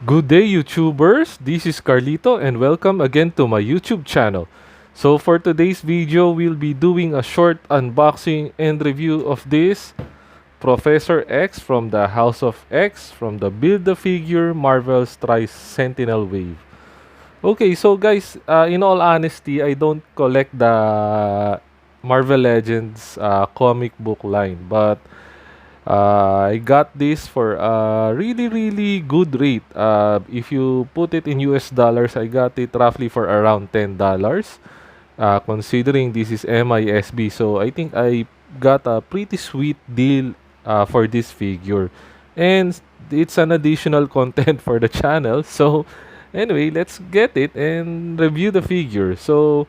Good day, YouTubers! This is Carlito and welcome again to my YouTube channel. So for today's video, we'll be doing a short unboxing and review of this Professor X from the House of X from the Build-A-Figure Marvel's Tri-Sentinel Wave. Okay, so guys, in all honesty, I don't collect the Marvel Legends comic book line, but I got this for a really good rate. If you put it in US dollars, I got it roughly for around $10. Considering this is MISB, so I think I got a pretty sweet deal for this figure. And it's an additional content for the channel. So anyway, let's get it and review the figure. So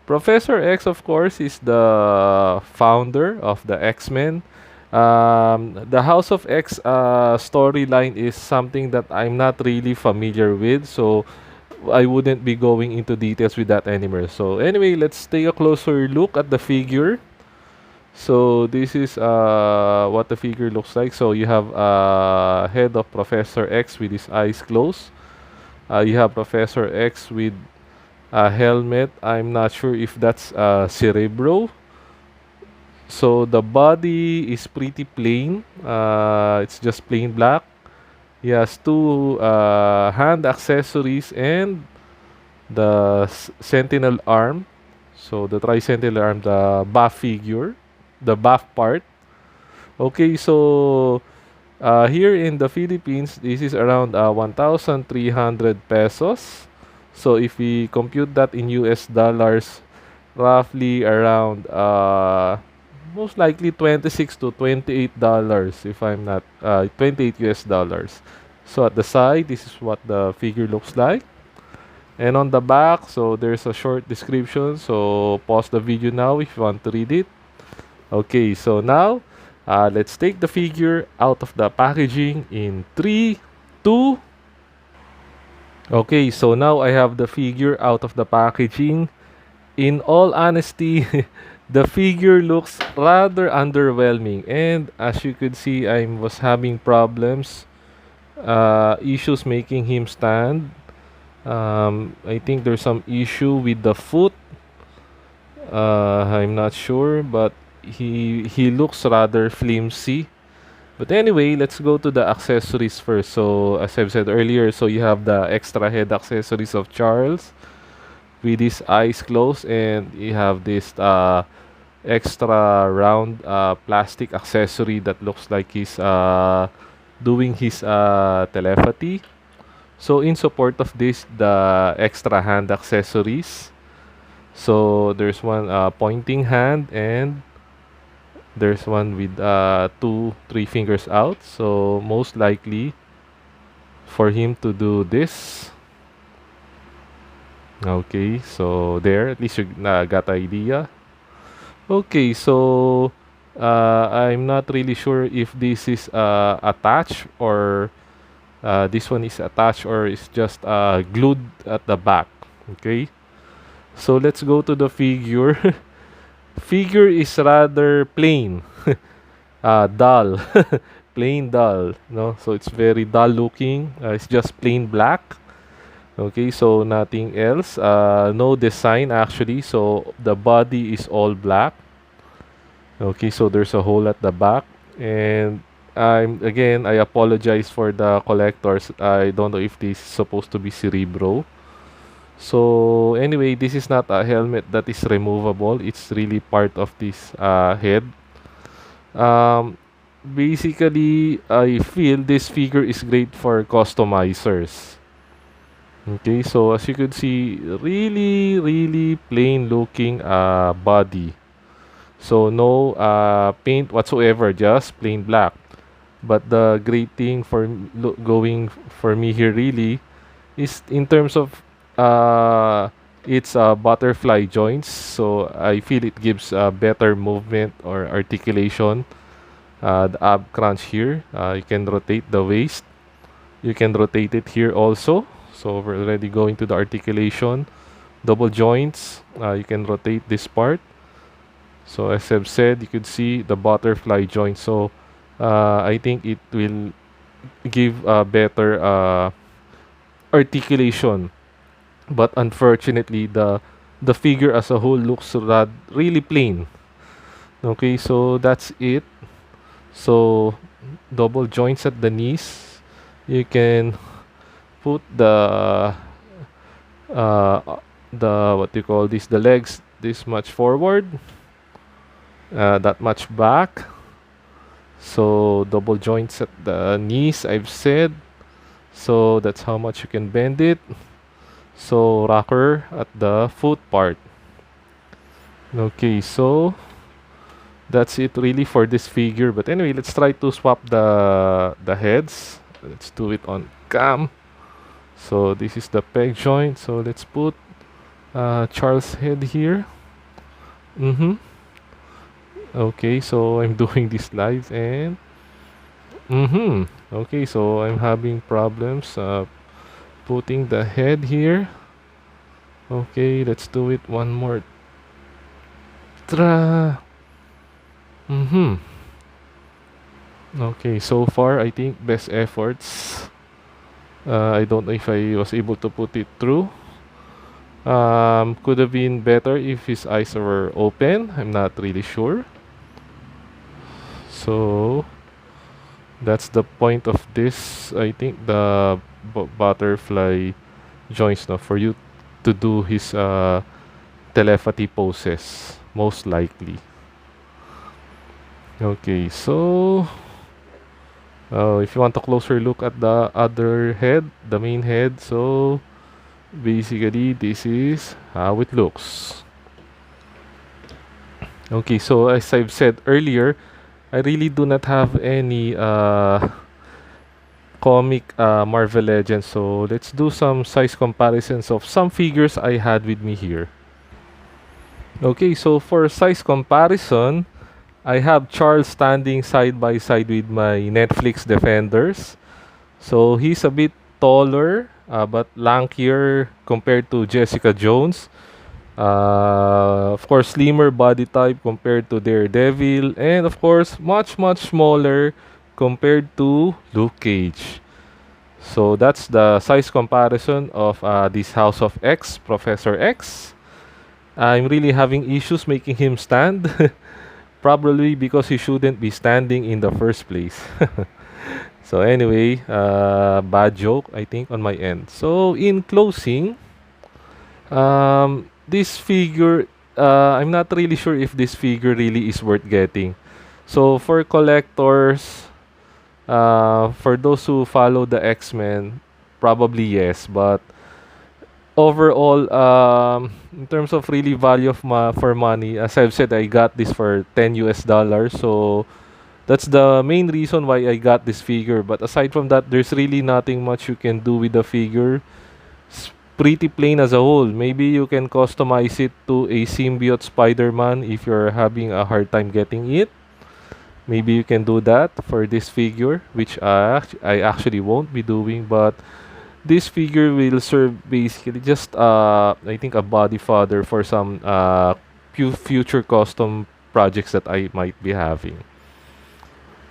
Professor X, of course, is the founder of the X-Men. The House of X storyline is something that I'm not really familiar with, so I wouldn't be going into details with that anymore. So anyway, let's take a closer look at the figure. So this is what the figure looks like. So you have head of Professor X with his eyes closed. You have Professor X with a helmet. I'm not sure if that's Cerebro. So the body is pretty plain. It's just plain black. He has two hand accessories and the Sentinel arm. So the Tri-Sentinel arm, the BAF figure, the BAF part. Okay, so here in the Philippines, this is around 1,300 pesos. So if we compute that in US dollars, roughly around most likely 26 to 28 dollars, if I'm not 28 US dollars. So at the side, this is what the figure looks like. And on the back, so there's a short description. So pause the video now if you want to read it. Okay, so now let's take the figure out of the packaging in 3, 2. Okay, so now I have the figure out of the packaging. In all honesty, the figure looks rather underwhelming, and as you could see, I was having problems, issues making him stand. I think there's some issue with the foot. I'm not sure, but he looks rather flimsy. But anyway, let's go to the accessories first. So as I've said earlier, so you have the extra head accessories of Charles with his eyes closed, and you have this extra round plastic accessory that looks like he's doing his telepathy. So in support of this, the extra hand accessories. So there's one pointing hand, and there's one with three fingers out. So most likely for him to do this. Okay, so there, at least you got the idea. Okay, so I'm not really sure if this is attached, or this one is attached, or it's just glued at the back. Okay, so let's go to the figure. Figure is rather plain, dull, plain dull. No, so it's very dull looking. It's just plain black. Okay, so nothing else. No design actually. So the body is all black. Okay, so there's a hole at the back, and I apologize for the collectors. I don't know if this is supposed to be Cerebro. So anyway, this is not a helmet that is removable. It's really part of this head. Um, Basically, I feel this figure is great for customizers. Okay, so as you could see, really plain looking body. So no paint whatsoever, just plain black. But the great thing for going for me here really is in terms of its butterfly joints. So I feel it gives better movement or articulation. The ab crunch here, you can rotate the waist. You can rotate it here also. So we're already going to the articulation. Double joints, you can rotate this part. So as I've said, you could see the butterfly joint. So I think it will give a better articulation. But unfortunately, the figure as a whole looks really plain. Okay, so that's it. So double joints at the knees. You can put uh the what do you call this, the legs this much forward, that much back. So double joints at the knees, I've said. So that's how much you can bend it. So rocker at the foot part. Okay, so that's it really for this figure. But anyway, let's try to swap the heads. Let's do it on cam. So this is the peg joint. So let's put Charles' head here. Mm-hmm. Okay, so I'm doing this live and mm-hmm. Okay, so I'm having problems putting the head here. Okay, let's do it one more. Tra. Mm-hmm. Okay, so far I think best efforts. I don't know if I was able to put it through. Could have been better if his eyes were open. I'm not really sure. So that's the point of this. I think the butterfly joints now for you to do his telepathy poses, most likely. Okay, so if you want a closer look at the other head, the main head, so basically this is how it looks. Okay, so as I've said earlier, I really do not have any comic Marvel Legends, so let's do some size comparisons of some figures I had with me here. Okay, so for size comparison, I have Charles standing side by side with my Netflix Defenders. So he's a bit taller, but lankier compared to Jessica Jones. Of course, slimmer body type compared to Daredevil, and of course, much smaller compared to Luke Cage. So that's the size comparison of this House of X, Professor X. I'm really having issues making him stand, probably because he shouldn't be standing in the first place. So anyway, bad joke I think on my end. So in closing, this figure, I'm not really sure if this figure really is worth getting. So for collectors, for those who follow the X-Men, probably yes. But overall, in terms of really value of for money, as I've said, I got this for 10 US dollars. So that's the main reason why I got this figure. But aside from that, there's really nothing much you can do with the figure. It's pretty plain as a whole. Maybe you can customize it to a symbiote Spider-Man if you're having a hard time getting it. Maybe you can do that for this figure, which I actually won't be doing. But this figure will serve basically just I think a body fodder for some future custom projects that I might be having.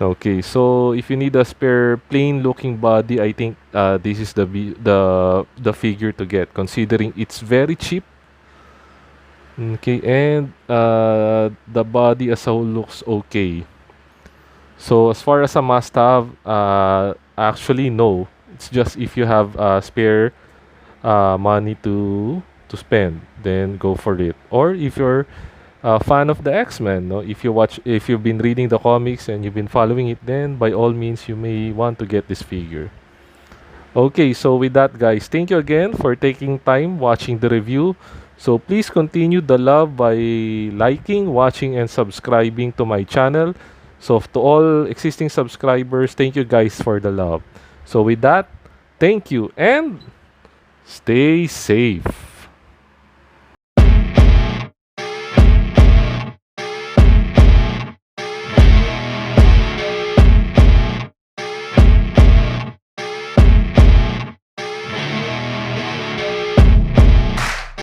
Okay, so if you need a spare plain looking body, I think this is the figure to get, considering it's very cheap. Okay, and the body as a whole looks okay. So as far as a must-have, actually no. It's just if you have spare money to spend, then go for it. Or if you're a fan of the X-Men, no, if you've been reading the comics and you've been following it, then by all means you may want to get this figure. Okay, so with that, guys, thank you again for taking time watching the review. So please continue the love by liking, watching, and subscribing to my channel. So to all existing subscribers, thank you guys for the love. So with that, thank you and stay safe.